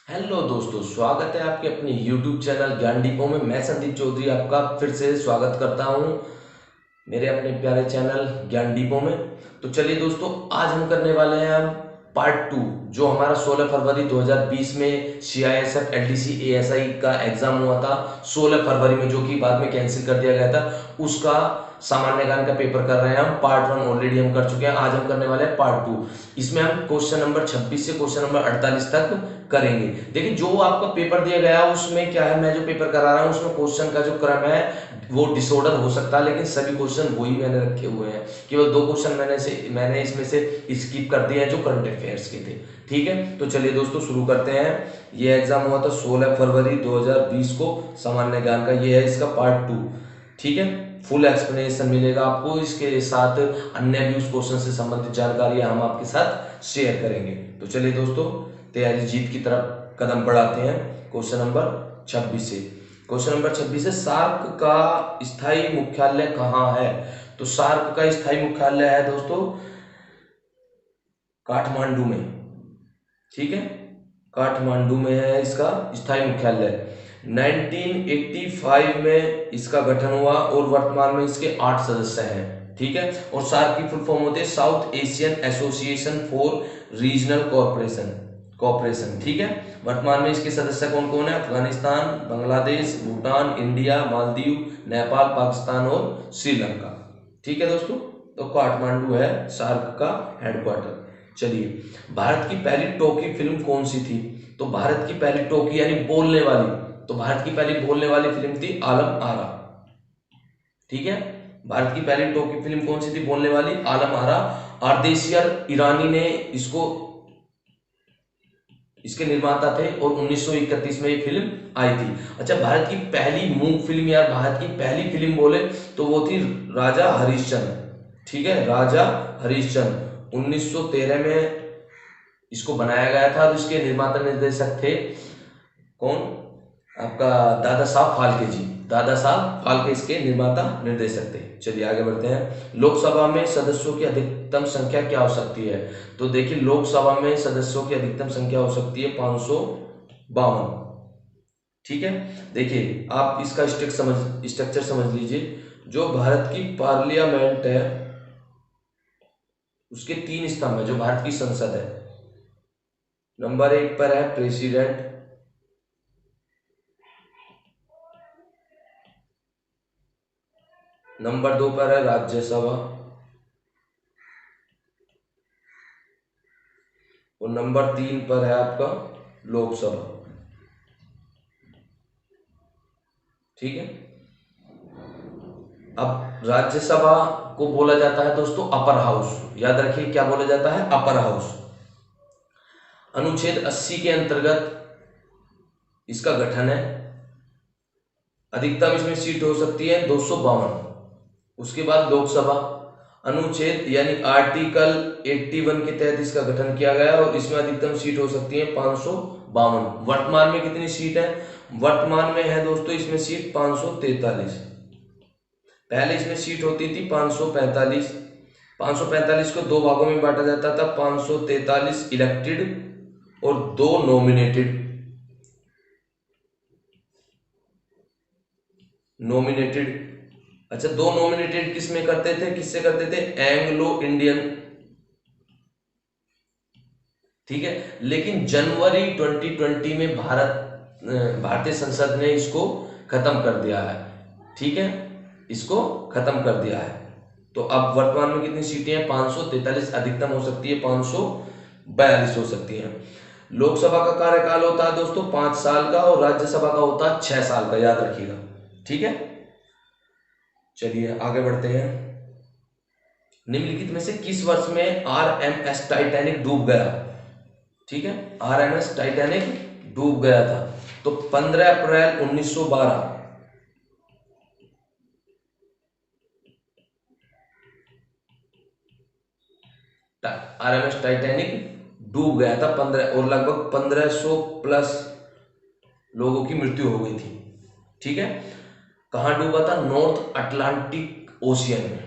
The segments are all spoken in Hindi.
हेलो दोस्तों, स्वागत है आपके अपने YouTube चैनल ज्ञान डिपो में। मैं संदीप चौधरी आपका फिर से स्वागत करता हूं मेरे अपने प्यारे चैनल ज्ञान डिपो में। तो चलिए दोस्तों, आज हम करने वाले हैं हम पार्ट 2, जो हमारा 16 फरवरी 2020 में CISF LDC ASI का एग्जाम हुआ था 16 फरवरी में, जो कि बाद में कैंसिल कर दिया गया था। उसका सामान्य ज्ञान का पेपर कर रहे हैं हम। पार्ट 1 ऑलरेडी हम कर चुके हैं, आज हम करने वाले हैं पार्ट 2। इसमें हम क्वेश्चन नंबर 26 से क्वेश्चन नंबर 48 तक करेंगे। देखिए, जो आपका पेपर दिया गया है उसमें क्या है, मैं जो पेपर करा रहा हूँ उसमें क्वेश्चन का जो क्रम है वो डिसऑर्डर हो सकता है, लेकिन सभी क्वेश्चन वही मैंने रखे हुए हैं। केवल दो क्वेश्चन मैंने इसमें से स्किप कर दिए हैं जो करंट अफेयर्स के थे। ठीक है, तो चलिए दोस्तों शुरू करते हैं। ये एग्जाम हुआ था 16 फरवरी 2020 को, सामान्य ज्ञान का। ये है इसका पार्ट 2। ठीक है, फुल एक्सप्लेनेशन मिलेगा आपको, इसके साथ अन्य भी उस क्वेश्चन से संबंधित जानकारी हम आपके साथ शेयर करेंगे। तो चलिए दोस्तों, तैयारी जीत की तरफ कदम बढ़ाते हैं। क्वेश्चन नंबर 26 से। क्वेश्चन नंबर 26 है, सार्क का स्थायी मुख्यालय कहाँ है? तो सार्क का स्थायी मुख्यालय है दोस्तों काठमांडू में। ठीक है, काठमांडू में है इसका स्थायी मुख्यालय। 1985 में इसका गठन हुआ और वर्तमान में इसके 8 सदस्य हैं। ठीक है, और सार्क की फुल फॉर्म होती है South Asian Association for Regional Cooperation. ठीक है, वर्तमान में इसके सदस्य कौन कौन है? अफगानिस्तान, बांग्लादेश, भूटान, इंडिया, मालदीव, नेपाल, पाकिस्तान और श्रीलंका। ठीक है दोस्तों, तो काठमांडू है सार्क का हेडक्वार्टर। चलिए, भारत की पहली टॉकी फिल्म कौन सी थी? तो भारत की पहली टॉकी यानी बोलने वाली, तो भारत की पहली बोलने वाली फिल्म थी आलम आरा। ठीक है, भारत की पहली टॉकी फिल्म कौन सी थी बोलने वाली? आलम आरा। आरदेशियर ईरानी ने इसको इसके निर्माता थे और 1931 में ये फिल्म आई थी। अच्छा, भारत की पहली मूक फिल्म या भारत की पहली फिल्म बोले तो वो थी राजा हरिश्चंद्र। ठीक है, राजा हरिश्चंद्र 1913 में इसको बनाया गया था और इसके निर्माता निर्देशक थे कौन? आपका दादा साहब फाल्के जी। दादा साहब फाल्के इसके निर्माता निर्देशक थे। चलिए आगे बढ़ते हैं। लोकसभा में सदस्यों की अधिकतम संख्या क्या हो सकती है? तो देखिए, लोकसभा में सदस्यों की अधिकतम संख्या हो सकती है 552। ठीक है, देखिए आप इसका स्ट्रक्चर समझ लीजिए। जो भारत की पार्लियामेंट है उसके 3 स्तंभ है। जो भारत की संसद है, नंबर 1 पर है प्रेसिडेंट, नंबर 2 पर है राज्यसभा और नंबर 3 पर है आपका लोकसभा। ठीक है, अब राज्यसभा को बोला जाता है दोस्तों अपर हाउस। याद रखिए, क्या बोला जाता है? Upper house. अनुच्छेद 80 के अंतर्गत इसका गठन है। अधिकतम इसमें सीट हो सकती है 252। उसके बाद लोकसभा, अनुच्छेद यानी आर्टिकल 81 के तहत इसका गठन किया गया और इसमें अधिकतम सीट हो सकती है 552। वर्तमान में कितनी सीट है? वर्तमान में है दोस्तों इसमें सीट 543। पहले इसमें सीट होती थी 545। 545 को दो भागों में बांटा जाता था, 543 इलेक्टेड और 2 नॉमिनेटेड। अच्छा, 2 नॉमिनेटेड किस में करते थे, किससे करते थे? Anglo Indian. ठीक है, लेकिन जनवरी 2020 में भारतीय संसद ने इसको खत्म कर दिया है। ठीक है, इसको खत्म कर दिया है। तो अब वर्तमान में कितनी सीटें हैं? 543। अधिकतम हो सकती है 542 हो सकती है। लोकसभा का कार्यकाल होता है दोस्तों 5 साल का और राज्यसभा का होता है 6 साल का, याद रखिएगा। ठीक है, चलिए आगे बढ़ते हैं। निम्नलिखित में से किस वर्ष में RMS टाइटैनिक डूब गया? ठीक है, RMS टाइटैनिक डूब गया था। तो 15 अप्रैल 1912। RMS टाइटैनिक डूब गया था 15, और लगभग 1500 प्लस लोगों की मृत्यु हो गई थी। ठीक है, कहां डूबा था? नॉर्थ अटलांटिक ओशियन में।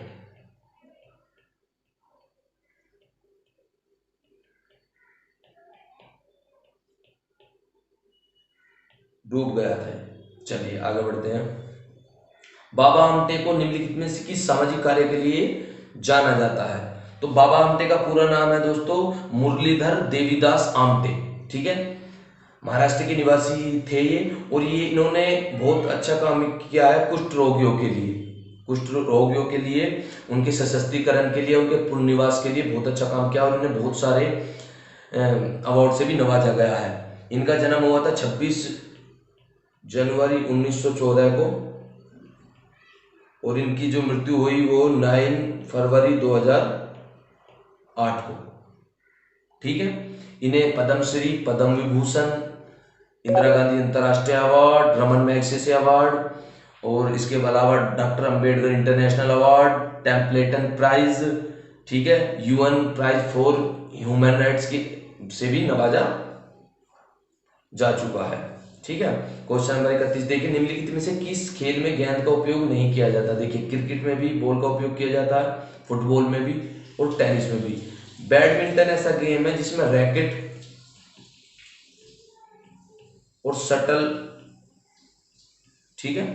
डूब गया था। चलिए आगे बढ़ते हैं। बाबा आमटे को निम्नलिखित में से किस सामाजिक कार्य के लिए जाना जाता है? तो बाबा आमटे का पूरा नाम है दोस्तों मुरलीधर देवीदास आमटे। ठीक है, महाराष्ट्र के निवासी थे ये, और ये इन्होंने बहुत अच्छा काम किया है कुष्ठ रोगियों के लिए। कुष्ठ रोगियों के लिए, उनके सशक्तिकरण के लिए, उनके पुनर्निवास के लिए बहुत अच्छा काम किया, और इन्हें बहुत सारे अवार्ड से भी नवाजा गया है। इनका जन्म हुआ था 26 जनवरी 1914 को, और इनकी जो मृत्यु हुई वो 9 फरवरी 2008 को। ठीक है, इन्हें पद्मश्री, पद्म विभूषण, इंदिरा गांधी अंतर्राष्ट्रीय अवार्ड, रमन मैग्सेसे अवार्ड, और इसके अलावा doctor Ambedkar international award, Templeton prize, ठीक है, UN prize for human rights की से भी नवाजा जा चुका है। ठीक है, क्वेश्चन नंबर 31 देखिए, निम्नलिखित में से किस खेल में गेंद का उपयोग नहीं किया जाता? देखिए, क्रिकेट में भी बॉल का उपयोग किया जाता है, फुटबॉल में भी, और टेनिस में भी। बैडमिंटन ऐसा गेम है जिसमें रैकेट और शटल, ठीक है,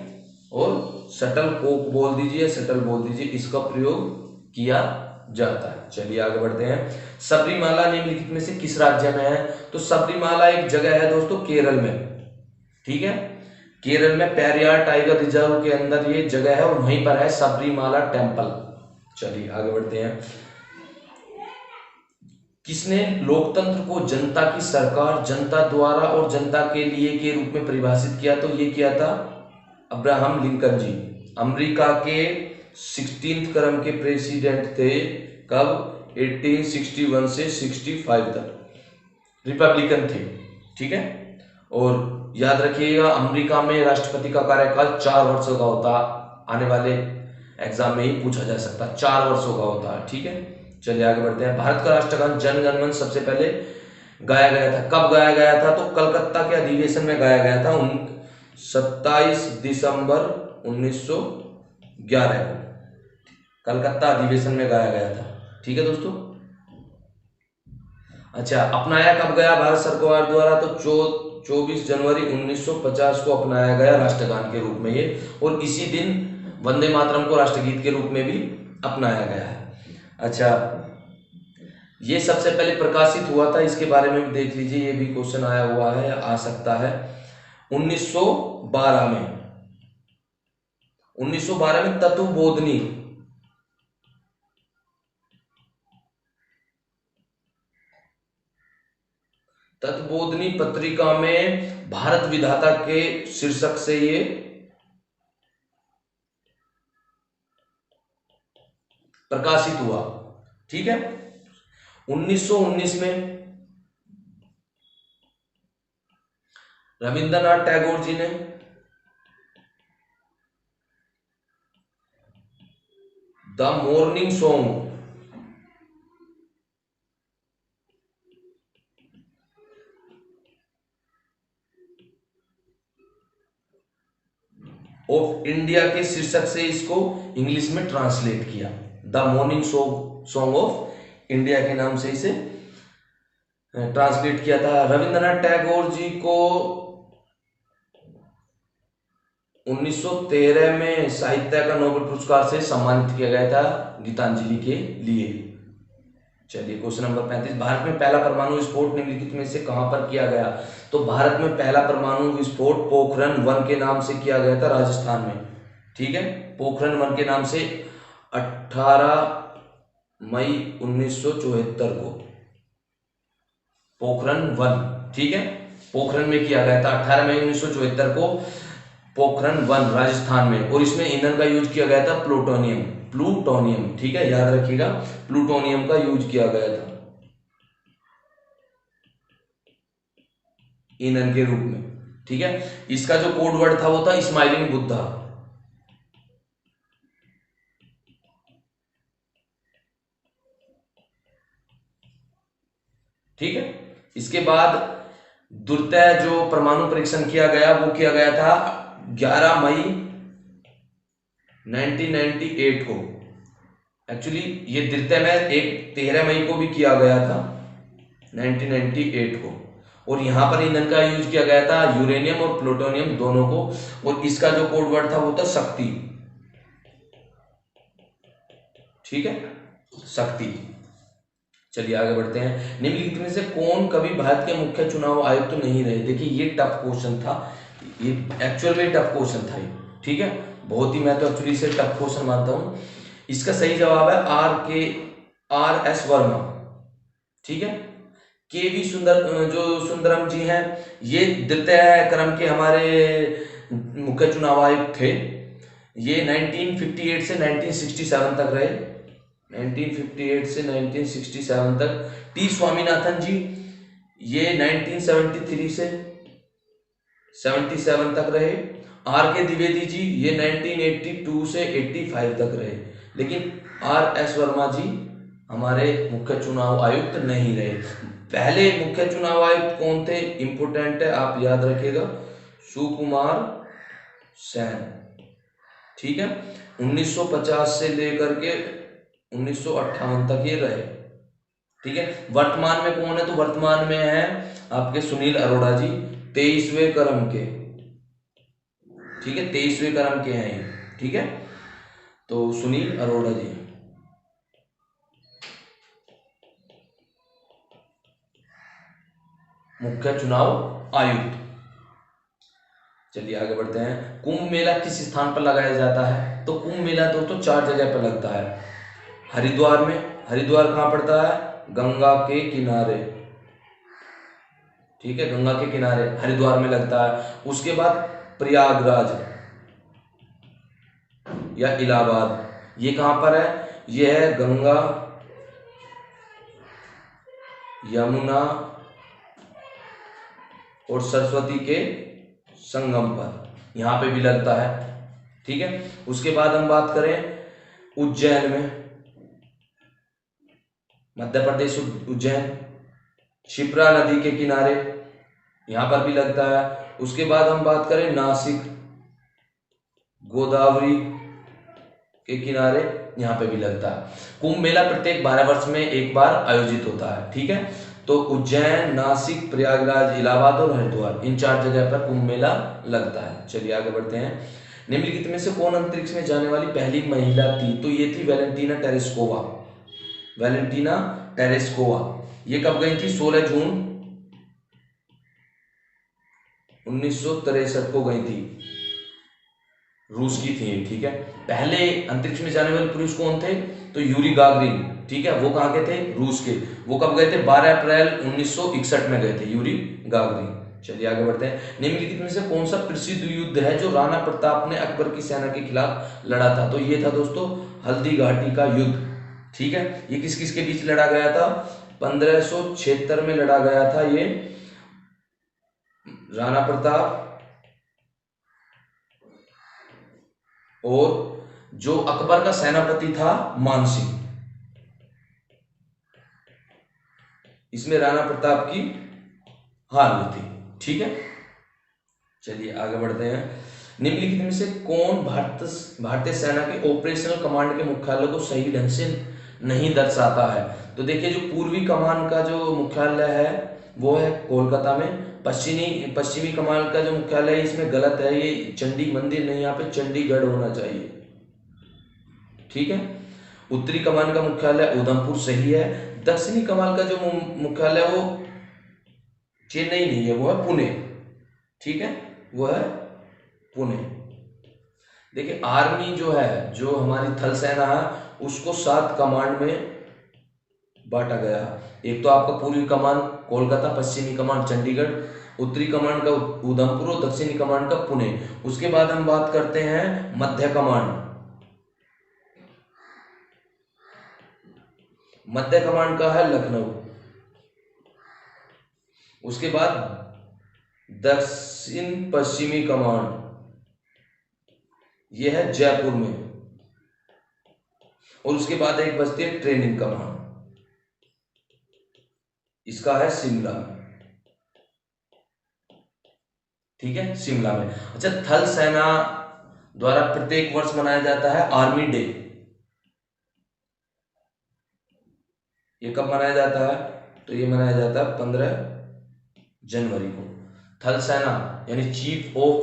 और शटल कोक बोल दीजिए, शटल बोल दीजिए, इसका प्रयोग किया जाता है। चलिए आगे बढ़ते हैं। सबरीमाला निम्नलिखित में से किस राज्य में है? तो सबरीमाला एक जगह है दोस्तों केरल में। ठीक है, केरल में पेरियार टाइगर रिजर्व के अंदर ये जगह है, और वहीं पर है सबरीमाला टेम्पल। चलिए आगे बढ़ते हैं। किसने लोकतंत्र को जनता की सरकार, जनता द्वारा और जनता के लिए के रूप में परिभाषित किया? तो ये किया था अब्राहम लिंकन जी। अमेरिका के 16th क्रम के प्रेसिडेंट थे। कब? 1861 से 65 तक रिपब्लिकन थे। ठीक है, और याद रखिएगा अमेरिका में राष्ट्रपति का कार्यकाल 4 वर्षों का होता। आने वाले एग्जाम में ही पूछा जा सकता है, 4 वर्षों का होता है। ठीक है, चलिए आगे बढ़ते हैं। भारत का राष्ट्रगान जन गण मन सबसे पहले गाया गया था, कब गाया गया था? तो कलकत्ता के अधिवेशन में गाया गया था 27 दिसंबर 1911 को कलकत्ता अधिवेशन में गाया गया था। ठीक है दोस्तों। अच्छा, अपनाया कब गया भारत सरकार द्वारा? तो 24 जनवरी 1950 को अपनाया गया राष्ट्रगान के रूप में ये, और इसी दिन वंदे मातरम को राष्ट्रगीत के रूप में भी अपनाया गया है। अच्छा, ये सबसे पहले प्रकाशित हुआ था, इसके बारे में भी देख लीजिए, ये भी क्वेश्चन आया हुआ है, आ सकता है 1912 में। 1912 में तत्वबोधिनी पत्रिका में भारत विधाता के शीर्षक से ये प्रकाशित हुआ। ठीक है, 1919 में रविंद्रनाथ टैगोर जी ने the morning song of India के शीर्षक से इसको इंग्लिश में ट्रांसलेट किया। The morning song of India के नाम से इसे ट्रांसलेट किया था। रविंद्रनाथ टैगोर जी को 1913 में साहित्य का नोबेल पुरस्कार से सम्मानित किया गया था गीतांजलि के लिए। चलिए क्वेश्चन नंबर 35, भारत में पहला परमाणु विस्फोट निम्नलिखित में से कहां पर किया गया? तो भारत में पहला परमाणु विस्फोट पोखरण 1 के नाम से किया गया था राजस्थान में। ठीक है, पोखरण 1 के नाम से 18 मई 1974 को पोखरण 1, ठीक है, पोखरण में किया गया था 18 मई 1974 को पोखरण 1 राजस्थान में, और इसमें ईंधन का यूज किया गया था प्लूटोनियम। ठीक है, याद रखिएगा प्लूटोनियम का यूज किया गया था ईंधन के रूप में। ठीक है, इसका जो कोड वर्ड था वो था स्माइलिंग बुद्धा। ठीक है, इसके बाद द्वितीय जो परमाणु परीक्षण किया गया वो किया गया था 11 मई 1998 को। एक्चुअली ये द्वितीय में एक 13 मई को भी किया गया था 1998 को, और यहाँ पर ईंधन का यूज किया गया था यूरेनियम और प्लूटोनियम दोनों को, और इसका जो कोड वर्ड था वो था शक्ति। ठीक है, शक्ति। चलिए आगे बढ़ते हैं। निम्नलिखित में से कौन कभी भारत के मुख्य चुनाव आयुक्त तो नहीं रहे? देखिए ये टफ क्वेश्चन था, ये एक्चुअल में टफ क्वेश्चन था ये। ठीक है, बहुत ही, मैं तो एक्चुअली इसे टफ क्वेश्चन मानता हूं। इसका सही जवाब है आर एस वर्मा। ठीक है, के वी सुंदरम जी हैं, ये द्वितीय क्रम के हमारे मुख्य चुनाव आयुक्त थे। ये 1958 से 1967 तक रहे, 1958 से 1967 तक। टी स्वामीनाथन जी, ये 1973 से 77 तक रहे। आर के द्विवेदी जी, ये 1982 से 85 तक रहे। लेकिन आर एस वर्मा जी हमारे मुख्य चुनाव आयुक्त नहीं रहे। पहले मुख्य चुनाव आयुक्त कौन थे? इंपोर्टेंट है, आप याद रखिएगा, सुकुमार सेन। ठीक है, 1950 से लेकर के 1958 तक ये रहे। ठीक है, वर्तमान में कौन है? तो वर्तमान में है आपके सुनील अरोड़ा जी, 23वें क्रम के। ठीक है, 23वें क्रम के हैं ये। ठीक है, तो सुनील अरोड़ा जी। मुख्य चुनाव आयुक्त। चलिए आगे बढ़ते हैं। कुंभ मेला किस स्थान पर लगाया जाता है? तो कुंभ मेला दोस्तों 4 जगह पर लगता है। हरिद्वार में, हरिद्वार कहां पड़ता है? गंगा के किनारे। ठीक है, गंगा के किनारे हरिद्वार में लगता है। उसके बाद प्रयागराज या इलाहाबाद, ये कहां पर है? ये है गंगा यमुना और सरस्वती के संगम पर, यहां पे भी लगता है। ठीक है, उसके बाद हम बात करें उज्जैन में, मध्य प्रदेश उज्जैन, शिप्रा नदी के किनारे, यहां पर भी लगता है। उसके बाद हम बात करें नासिक, गोदावरी के किनारे, यहां पे भी लगता है। कुंभ मेला प्रत्येक 12 वर्ष में एक बार आयोजित होता है। ठीक है, तो उज्जैन, नासिक, प्रयागराज, इलाहाबाद और हरिद्वार, इन 4 जगह पर कुंभ मेला लगता है। चलिए आगे बढ़ते हैं। निम्नलिखित में से कौन अंतरिक्ष में जाने वाली पहली महिला थी? तो ये थी वैलेंटीना टेरेस्कोवा। वैलेंटीना टेरेस्कोवा, ये कब गई थी? 16 जून 1963 को गई थी, रूस की थी। ठीक है, पहले अंतरिक्ष में जाने वाले पुरुष कौन थे? तो यूरी गागरिन। ठीक है, वो कहाँ के थे? रूस के। वो कब गए थे? 12 अप्रैल 1961 में गए थे यूरी गागरिन। चलिए आगे बढ़ते हैं। निम्नलिखित में से कौन सा प्रसिद्ध युद्ध है जो राणा प्रताप ने अकबर की सेना के खिलाफ लड़ा था? तो ये था दोस्तों हल्दी घाटी का युद्ध। ठीक है, ये किस किस के बीच लड़ा गया था? 1576 में लड़ा गया था ये, राणा प्रताप और जो अकबर का सेनापति था मानसिंह। इसमें राणा प्रताप की हार हुई थी। ठीक है, चलिए आगे बढ़ते हैं। निम्नलिखित में से कौन भारतीय सेना के ऑपरेशनल कमांड के मुख्यालय को सही ढंग से नहीं दर्शाता है? तो देखिए, जो पूर्वी कमान का जो मुख्यालय है वो है कोलकाता में। पश्चिमी कमान का जो मुख्यालय है इसमें गलत है, ये चंडी मंदिर नहीं, यहाँ पे चंडीगढ़ होना चाहिए। ठीक है, उत्तरी कमान का मुख्यालय उधमपुर सही है। दक्षिणी कमान का जो मुख्यालय वो चेन्नई नहीं है, वो है पुणे। ठीक है, वो है पुणे। देखिए, आर्मी जो है, जो हमारी थल सेना है, उसको 7 कमांड में बांटा गया है। एक तो आपका पूर्वी कमान कोलकाता, पश्चिमी कमान चंडीगढ़, उत्तरी कमान का उधमपुर और दक्षिणी कमान का पुणे। उसके बाद हम बात करते हैं मध्य कमान। मध्य कमान का है लखनऊ। उसके बाद दक्षिण पश्चिमी कमान, यह है जयपुर में। और उसके बाद एक बचती है ट्रेनिंग कमान, इसका है शिमला में। ठीक है, शिमला में। अच्छा, थल सेना द्वारा प्रत्येक वर्ष मनाया जाता है आर्मी डे। ये कब मनाया जाता है? तो ये मनाया जाता है 15 जनवरी को। थल सेना यानी चीफ ऑफ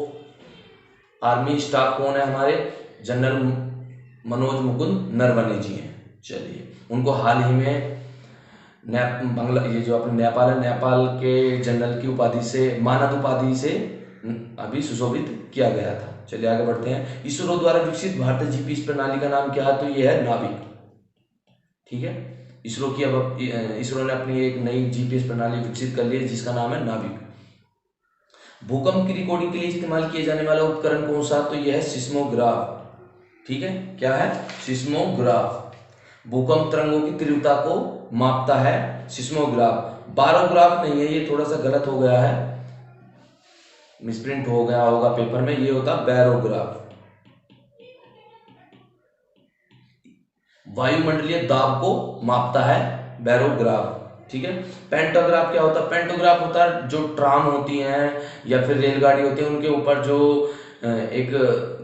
आर्मी स्टाफ कौन है हमारे? जनरल मनोज मुकुंद नरवणे जी हैं। चलिए, उनको हाल ही में बांग्ला ये जो अपने नेपाल है, नेपाल के जनरल की उपाधि से, मानद उपाधि से अभी सुशोभित किया गया था। चलिए आगे बढ़ते हैं। इसरो द्वारा विकसित भारतीय जीपीएस प्रणाली का नाम क्या है? तो ये है नाविक। ठीक है, इसरो की अब इसरो ने अपनी एक नई जीपीएस प्रणाली विकसित कर ली है जिसका नाम है नाविक। भूकंप की रिकॉर्डिंग के लिए इस्तेमाल किए जाने वाला उपकरण कौन सा? तो यह है सिस्मोग्राफ। ठीक है, क्या है? सिस्मोग्राफ। भूकंप तरंगों की तीव्रता को मापता है सिस्मोग्राफ। बारोग्राफ नहीं है, ये थोड़ा सा गलत हो गया है, मिसप्रिंट हो गया होगा पेपर में, ये होता बैरोग्राफ। वायुमंडलीय दाब को मापता है बैरोग्राफ। ठीक है, पेंटोग्राफ क्या होता है? पेंटोग्राफ होता है जो ट्राम होती हैं या फिर रेलगाड़ी होती है, उनके ऊपर जो एक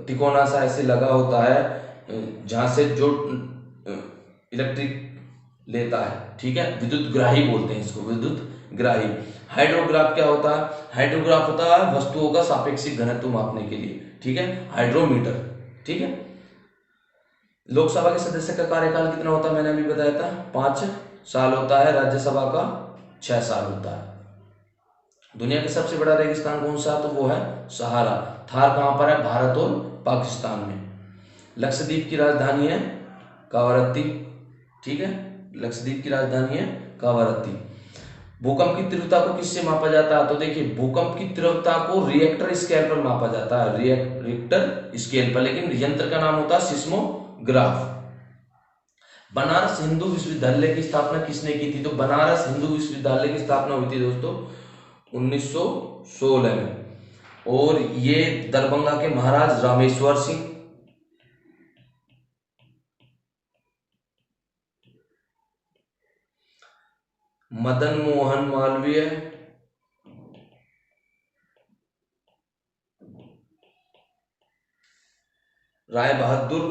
तिकोना सा ऐसे लगा होता है जहां से जो इलेक्ट्रिक लेता है। ठीक है, विद्युत ग्राही बोलते हैं इसको, विद्युत ग्राही। हाइड्रोग्राफ क्या होता है? हाइड्रोग्राफ होता है वस्तुओं का सापेक्षिक घनत्व मापने के लिए। ठीक है, हाइड्रोमीटर। ठीक है, लोकसभा के सदस्य का कार्यकाल कितना होता है? मैंने अभी बताया था 5 साल होता है। राज्यसभा का 6 साल होता है। दुनिया का सबसे बड़ा रेगिस्तान कौन सा? तो वो है सहारा। थार कहां पर है? भारत और पाकिस्तान में। लक्षद्वीप की राजधानी है कावारत्ती। ठीक है, लक्षद्वीप की राजधानी है कावारत्ती। भूकंप की तीव्रता को किससे मापा जाता है? तो देखिए, भूकंप की तीव्रता को रिएक्टर स्केल पर मापा जाता है, रिएक्टर स्केल पर, लेकिन यंत्र का नाम होता है सिस्मोग्राफ। बनारस हिंदू विश्वविद्यालय की स्थापना किसने की थी? तो बनारस हिंदू विश्वविद्यालय की स्थापना हुई थी दोस्तों 1916 में, और ये दरभंगा के महाराज रामेश्वर सिंह, मदन मोहन मालवीय, राय बहादुर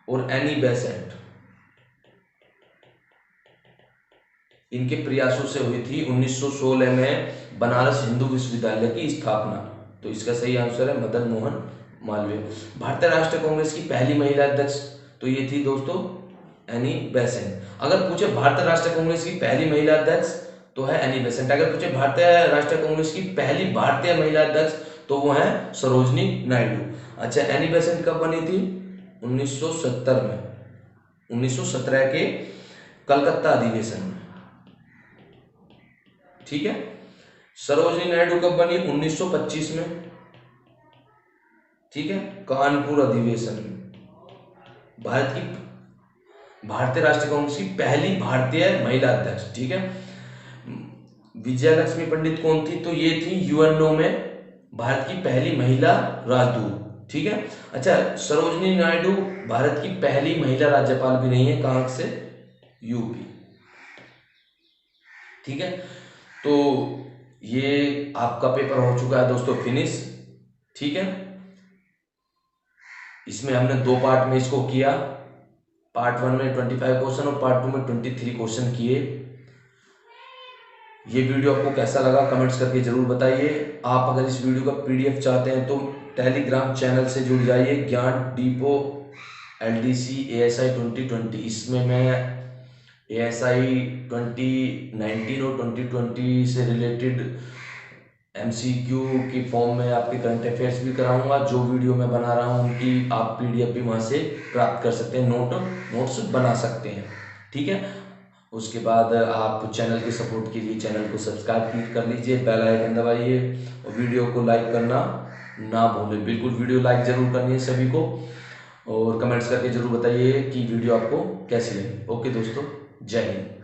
और एनी बेसेंट, इनके प्रयासों से हुई थी 1916 में बनारस हिंदू विश्वविद्यालय की स्थापना। तो इसका सही आंसर है मदन मोहन मालवीय। भारतीय राष्ट्रीय कांग्रेस की पहली महिला अध्यक्ष तो ये थी दोस्तों एनी बेसेंट। अगर पूछे भारतीय राष्ट्रीय कांग्रेस की पहली महिला अध्यक्ष तो है एनी बेसेंट। अगर पूछे भारतीय राष्ट्रीय कांग्रेस की पहली भारतीय महिला अध्यक्ष तो वो है सरोजनी नायडू। अच्छा, एनी बेसेंट कब बनी थी? 1970 में, 1917 के कलकत्ता अधिवेशन में। ठीक है, सरोजनी नायडू कब बनी? 1925 में। ठीक है, कानपुर अधिवेशन में। भारतीय राष्ट्रीय कांग्रेस की पहली भारतीय महिला अध्यक्ष। ठीक है, विजयलक्ष्मी पंडित कौन थी? तो ये थी यूएनओ में भारत की पहली महिला राजदूत। ठीक है, अच्छा, सरोजनी नायडू भारत की पहली महिला राज्यपाल भी नहीं है। कहां से? यूपी। ठीक है, तो ये आपका पेपर हो चुका है दोस्तों फिनिश। ठीक है, इसमें हमने 2 पार्ट में इसको किया। पार्ट 1 में 25 क्वेश्चन और पार्ट 2 में 23 क्वेश्चन किए। ये वीडियो आपको कैसा लगा कमेंट्स करके जरूर बताइए। आप अगर इस वीडियो का पीडीएफ चाहते हैं तो टेलीग्राम चैनल से जुड़ जाइए, ज्ञान डीपो LDC ASI 2020। इसमें मैं ASI 2019 और 2020 से रिलेटेड MCQ की फॉर्म में आपके करंट अफेयर्स भी कराऊंगा। जो वीडियो मैं बना रहा हूँ उनकी आप PDF भी वहाँ से प्राप्त कर सकते हैं, नोट्स बना सकते हैं। ठीक है, उसके बाद आप चैनल के सपोर्ट के लिए चैनल को सब्सक्राइब कर लीजिए, बेल आइकन दबाइए और वीडियो को लाइक करना ना भूलें। बिल्कुल वीडियो लाइक जरूर करनी है सभी को, और कमेंट्स करके जरूर बताइए कि वीडियो आपको कैसी लगी। ओके दोस्तों, जय हिंद।